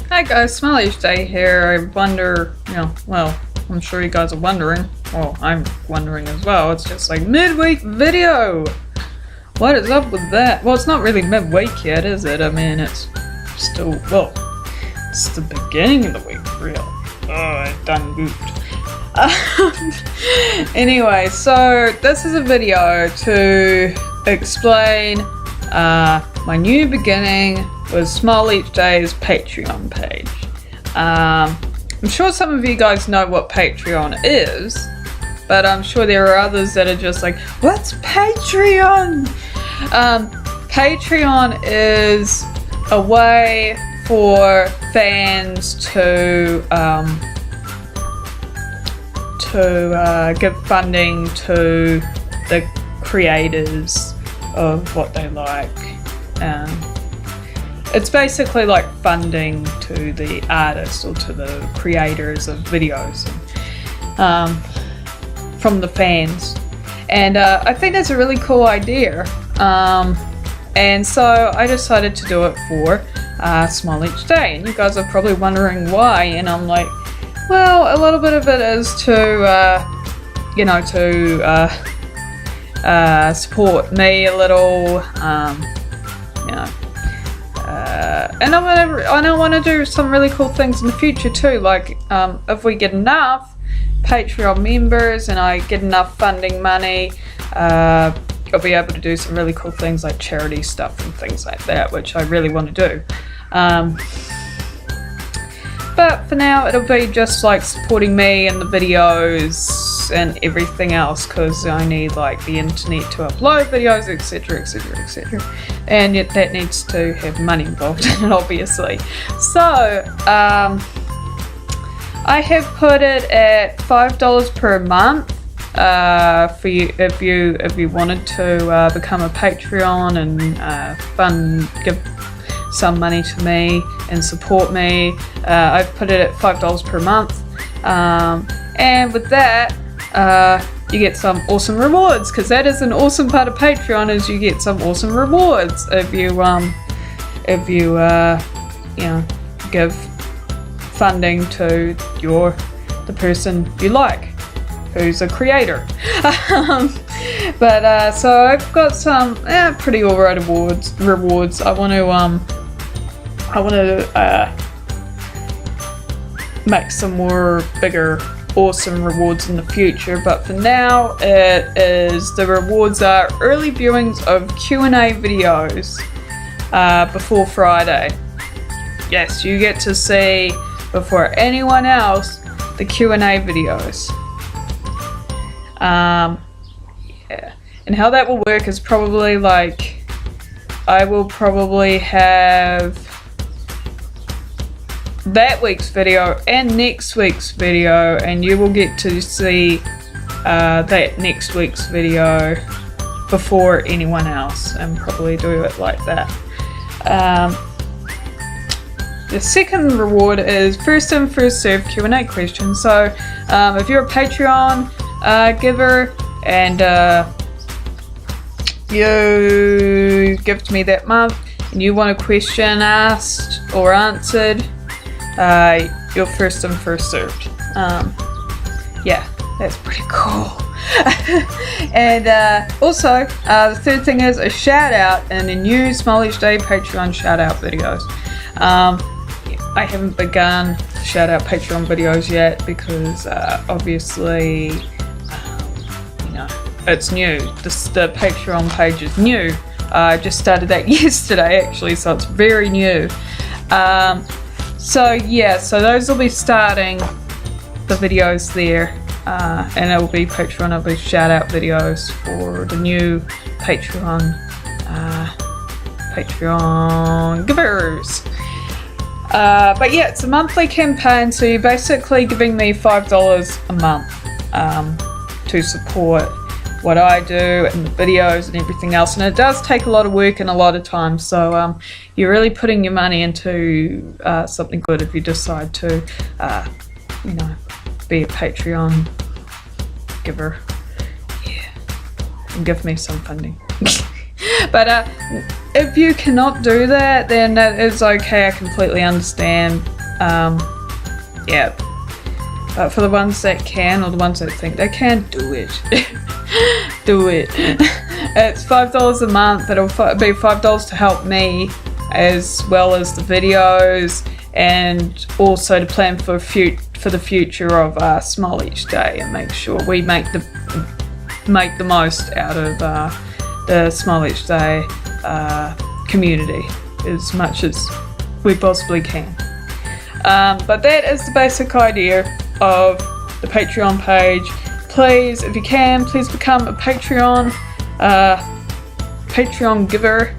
Hi guys, Smileeachday here. I wonder, well, I'm sure you guys are wondering. Well, I'm wondering as well. It's just like midweek video. What is up with that? Well, it's not really midweek yet, is it? I mean, it's still, well, it's the beginning of the week, really. Oh, I done goofed. Anyway, so this is a video to explain my new beginning with Smileeachday's Patreon page. I'm sure some of you guys know what Patreon is, but I'm sure there are others that are just like, what's Patreon? Patreon is a way for fans to give funding to the creators of what they like. It's basically like funding to the artists or to the creators of videos from the fans. And I think that's a really cool idea. And so I decided to do it for Smileeachday. And you guys are probably wondering why. And I'm like, well, a little bit of it is to, support me a little, and I want to do some really cool things in the future too. Like, if we get enough Patreon members and I get enough funding money, I'll be able to do some really cool things like charity stuff and things like that, which I really want to do. But for now, it'll be just like supporting me and the videos and everything else, because I need like the internet to upload videos, etc, etc, etc, and yet that needs to have money involved in it, obviously. So I have put it at $5 per month for you if you wanted to become a Patreon and give some money to me and support me. I've put it at $5 per month, and with that you get some awesome rewards, because that is an awesome part of Patreon, is you get some awesome rewards if you give funding to the person you like who's a creator. But so I've got some pretty alright rewards. I want to make some more bigger awesome rewards in the future, but for now the rewards are early viewings of Q&A videos before Friday. Yes, you get to see before anyone else the Q&A videos. Yeah, and how that will work is probably like I will probably have that week's video and next week's video, and you will get to see that next week's video before anyone else, and probably do it like that. The second reward is first in first served Q&A questions. So if you're a Patreon giver and you gift me that month and you want a question asked or answered, you're first in first served. Yeah, that's pretty cool. And also the third thing is a shout out in the new Smileeachday Patreon shout out videos. I haven't begun shout out Patreon videos yet because obviously it's new. The Patreon page is new. I just started that yesterday actually, so it's very new. So yeah, so those will be starting the videos there, and it will be Patreon. It'll be shout out videos for the new Patreon givers. But yeah, it's a monthly campaign, so you're basically giving me $5 a month to support what I do and the videos and everything else, and it does take a lot of work and a lot of time, so you're really putting your money into something good if you decide to be a Patreon giver, yeah, and give me some funding. But if you cannot do that, then that is okay. I completely understand. Yeah. But for the ones that can, or the ones that think they can, do it. Do it. It's $5 a month. It'll be $5 to help me, as well as the videos, and also to plan for the future of Smileeachday, and make sure we make the most out of the Smileeachday community as much as we possibly can. But that is the basic idea of the Patreon page. Please, if you can, please become a Patreon giver.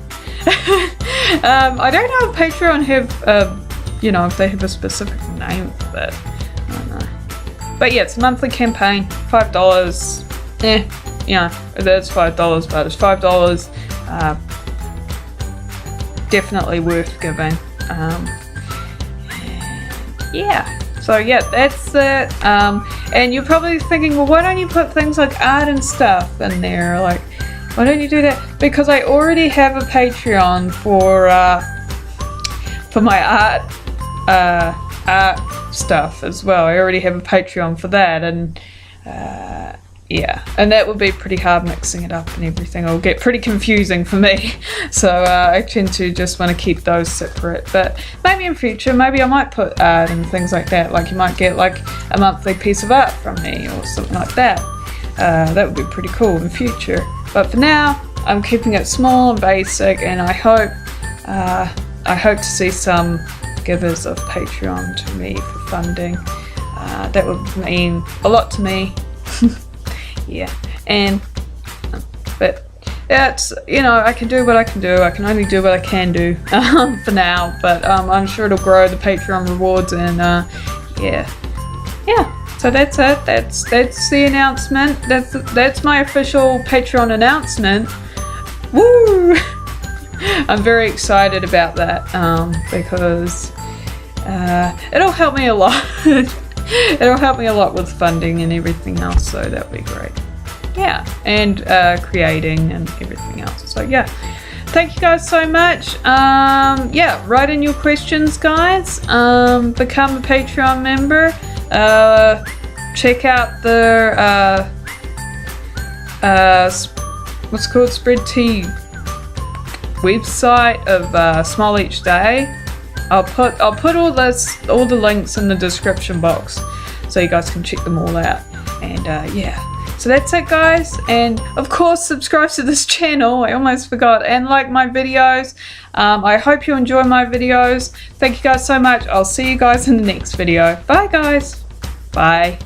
I don't know if Patreon have, you know, if they have a specific name, but I don't know. But yeah, it's a monthly campaign, $5. Yeah, that's $5, but it's $5. Definitely worth giving. Yeah. So yeah, that's it. And you're probably thinking, well, why don't you put things like art and stuff in there? Like, why don't you do that? Because I already have a Patreon for my art stuff as well. I already have a Patreon for that, and yeah, and that would be pretty hard mixing it up and everything. It'll get pretty confusing for me. So I tend to just want to keep those separate. But maybe in future, maybe I might put art and things like that. Like you might get like a monthly piece of art from me or something like that. That would be pretty cool in future. But for now, I'm keeping it small and basic, and I hope to see some givers of Patreon to me for funding. That would mean a lot to me. Yeah, and but it's, you know, I can do what I can do. I can only do what I can do for now, but I'm sure it'll grow, the Patreon rewards, and yeah. So that's it. That's the announcement. That's my official Patreon announcement. Woo! I'm very excited about that because it'll help me a lot. It'll help me a lot with funding and everything else, so that'll be great. Yeah, and creating and everything else. So yeah, thank you guys so much. Yeah, write in your questions, guys. Become a Patreon member. Check out the what's it called, Spread Tea website of Smileeachday. I'll put all the links in the description box, so you guys can check them all out. And yeah, so that's it, guys. And of course, subscribe to this channel. I almost forgot. And like my videos. I hope you enjoy my videos. Thank you guys so much. I'll see you guys in the next video. Bye, guys. Bye.